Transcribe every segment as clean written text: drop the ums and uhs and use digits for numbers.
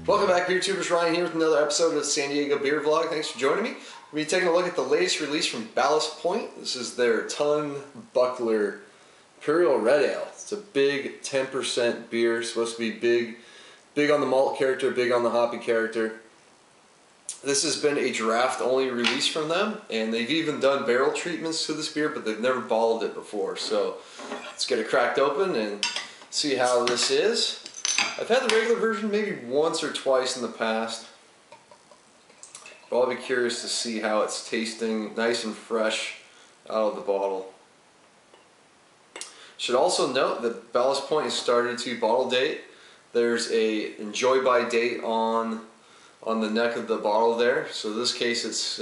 Welcome back, beer tubers. Ryan here with another episode of the San Diego Beer Vlog. Thanks for joining me. We'll be taking a look at the latest release from Ballast Point. This is their Ton Buckler Imperial Red Ale. It's a big 10% beer. It's supposed to be big on the malt character, big on the hoppy character. This has been a draft-only release from them, and they've even done barrel treatments to this beer, but they've never bottled it before. So let's get it cracked open and see how this is. I've had the regular version maybe once or twice in the past, but I'll be curious to see how it's tasting nice and fresh out of the bottle. Should also note that Ballast Point has started to bottle date. There's a enjoy by date on the neck of the bottle there. So in this case it's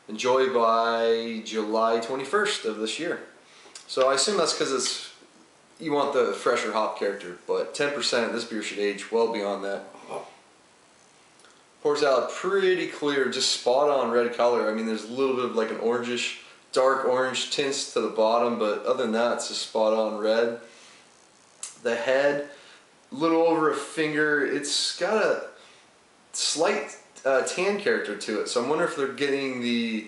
enjoy by July 21st of this year. So I assume that's because you want the fresher hop character, but 10%, this beer should age well beyond that. Pours out pretty clear, just spot on red color. I mean, there's a little bit of like an orangish, dark orange tints to the bottom, but other than that, it's just spot on red. The head, a little over a finger. It's got a slight tan character to it, so I'm wondering if they're getting the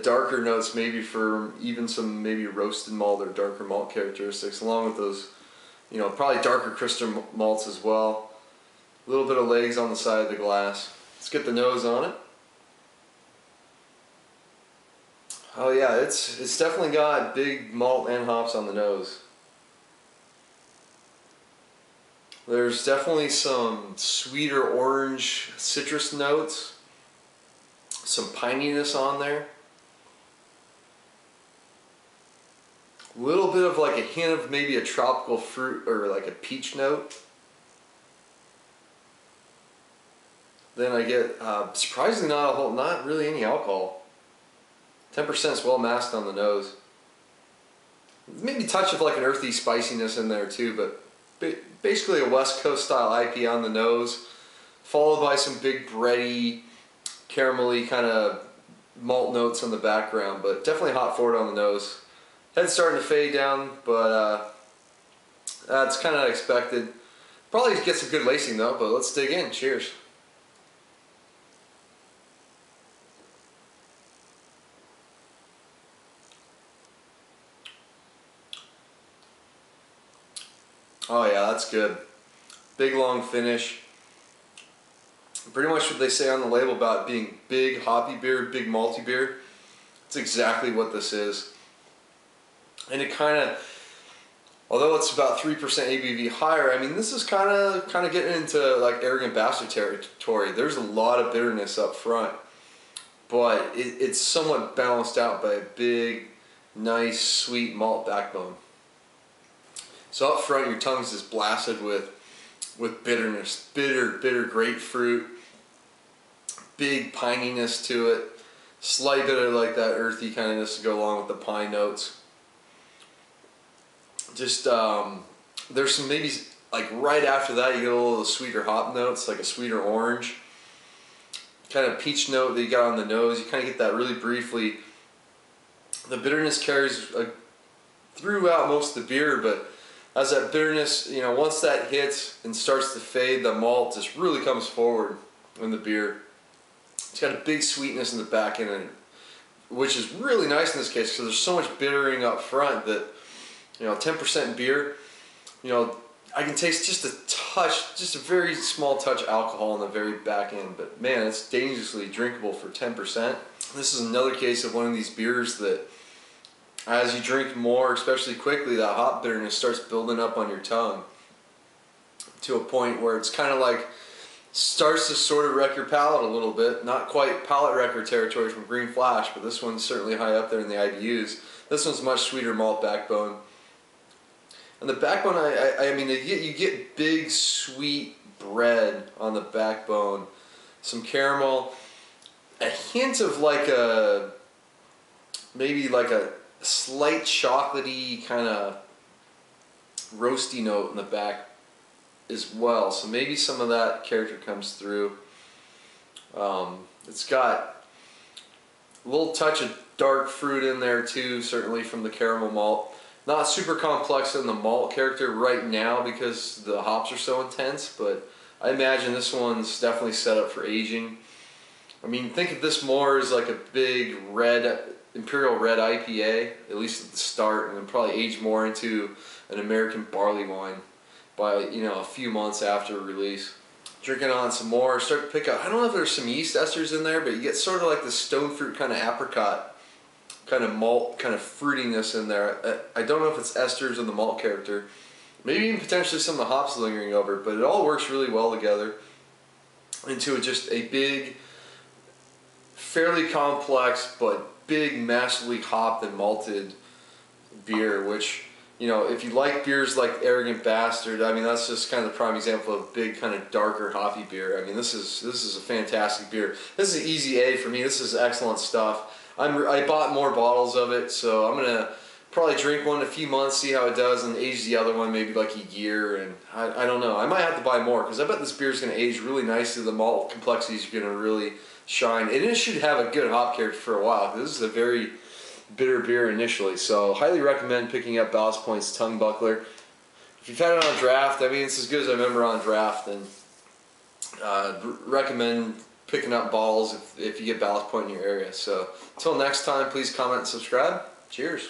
darker notes maybe for even some maybe roasted malt or darker malt characteristics, along with those, you know, probably darker crystal malts as well. A little bit of legs on the side of the glass. Let's get the nose on it. Oh yeah, it's definitely got big malt and hops on the nose. There's definitely some sweeter orange citrus notes, some pininess on there. A little bit of like a hint of maybe a tropical fruit or like a peach note. Then I get surprisingly not really any alcohol. 10% is well masked on the nose. Maybe a touch of like an earthy spiciness in there too, but basically a West Coast style IPA on the nose, followed by some big bready, caramelly kind of malt notes in the background, but definitely hop forward on the nose. Head's starting to fade down, but that's kind of expected. Probably get some good lacing though, but let's dig in. Cheers. Oh yeah, that's good. Big long finish. Pretty much what they say on the label about being big hoppy beer, big malty beer. It's exactly what this is. And it kind of, although it's about 3% ABV higher, I mean this is kind of getting into like arrogant bastard territory. There's a lot of bitterness up front, but it's somewhat balanced out by a big, nice, sweet malt backbone. So up front, your tongue's just blasted with bitterness, bitter grapefruit, big pininess to it, slight bit of like that earthy kindness to go along with the pine notes. Just there's some maybe like right after that you get a little sweeter hop notes, like a sweeter orange, kind of peach note that you got on the nose. You kind of get that really briefly. The bitterness carries throughout most of the beer, but as that bitterness, you know, once that hits and starts to fade, the malt just really comes forward in the beer. It's got a big sweetness in the back end, which is really nice in this case because there's so much bittering up front that, you know, 10% beer, you know, I can taste just a touch, just a very small touch alcohol in the very back end, but man, it's dangerously drinkable for 10%. This is another case of one of these beers that as you drink more, especially quickly, that hop bitterness starts building up on your tongue to a point where it's kind of like starts to sort of wreck your palate a little bit. Not quite palate wrecker territory from Green Flash, but this one's certainly high up there in the IBUs. This one's much sweeter malt backbone. And the backbone, I mean, you get big sweet bread on the backbone, some caramel, a hint of like a, maybe like a slight chocolatey kind of roasty note in the back as well. So maybe some of that character comes through. It's got a little touch of dark fruit in there too, certainly from the caramel malt. Not super complex in the malt character right now because the hops are so intense, but I imagine this one's definitely set up for aging. I mean, think of this more as like a big red, Imperial Red IPA, at least at the start, and then probably age more into an American barley wine by, you know, a few months after release. Drinking on some more, start to pick up, I don't know if there's some yeast esters in there, but you get sort of like the stone fruit kind of apricot, kind of malt, kind of fruitiness in there. I don't know if it's esters in the malt character. Maybe even potentially some of the hops lingering over, but it all works really well together into just a big, fairly complex, but big, massively hopped and malted beer, which, you know, if you like beers like Arrogant Bastard, I mean, that's just kind of the prime example of big, kind of darker, hoppy beer. I mean, this is a fantastic beer. This is an easy A for me. This is excellent stuff. I bought more bottles of it, so I'm gonna probably drink one in a few months, see how it does, and age the other one maybe like a year. And I don't know. I might have to buy more because I bet this beer is gonna age really nicely. The malt complexities are gonna really shine, and it should have a good hop character for a while. This is a very bitter beer initially, so highly recommend picking up Ballast Point's Tongue Buckler. If you've had it on draft, I mean, it's as good as I remember on draft, and recommend picking up bottles if you get Ballast Point in your area. So until next time, please comment and subscribe. Cheers.